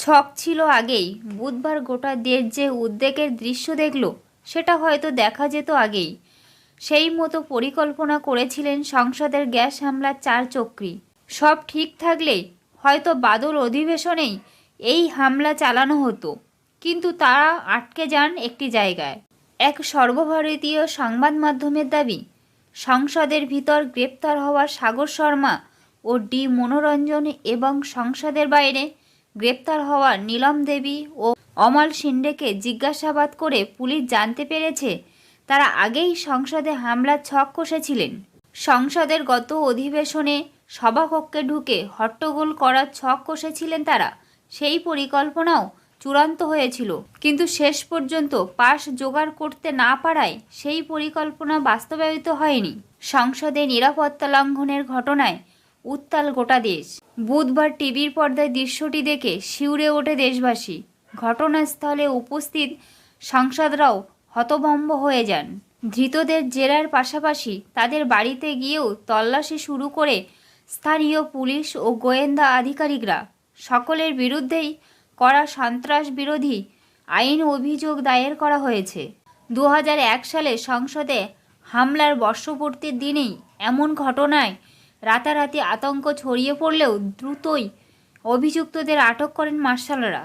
ছক ছিল আগেই, বুধবার গোটা দেশ যে উদ্বেগের দৃশ্য দেখল সেটা হয়তো দেখা যেত আগেই। সেই মতো পরিকল্পনা করেছিলেন সংসদের গ্যাস হামলার চার চক্রী। সব ঠিক থাকলে হয়তো বাদল অধিবেশনেই এই হামলা চালানো হতো, কিন্তু তারা আটকে যান একটি জায়গায়। এক সর্বভারতীয় সংবাদ মাধ্যমের দাবি, সংসদের ভিতর গ্রেপ্তার হওয়া সাগর শর্মা ও ডি মনোরঞ্জন এবং সংসদের বাইরে গ্রেপ্তার হওয়া নীলম দেবী ও অমল শিন্ডেকে জিজ্ঞাসাবাদ করে পুলিশ জানতে পেরেছে তারা আগেই সংসদে হামলার ছক কষেছিলেন। সংসদের গত অধিবেশনে সভাকক্ষে ঢুকে হট্টগোল করার ছক কষেছিলেন তারা। সেই পরিকল্পনাও চূড়ান্ত হয়েছিল, কিন্তু শেষ পর্যন্ত পাশ জোগাড় করতে না পারায় সেই পরিকল্পনা বাস্তবায়িত হয়নি। সংসদে নিরাপত্তা লঙ্ঘনের ঘটনায় উত্তাল গোটা দেশ। বুধবার টিভির পর্দায় দৃশ্যটি দেখে শিউরে ওঠে দেশবাসী। ঘটনাস্থলে উপস্থিত সাংসদরাও হতভম্ব হয়ে যান। ধৃতদের জেরার পাশাপাশি তাদের বাড়িতে গিয়েও তল্লাশি শুরু করে স্থানীয় পুলিশ ও গোয়েন্দা আধিকারিকরা। সকলের বিরুদ্ধেই করা সন্ত্রাস বিরোধী আইন অভিযোগ দায়ের করা হয়েছে। 2001 সালে সংসদে হামলার বর্ষপূর্তির দিনেই এমন ঘটনায় রাতারাতি আতঙ্ক ছড়িয়ে পড়লেও দ্রুতই অভিযুক্তদের আটক করেন মার্শালরা।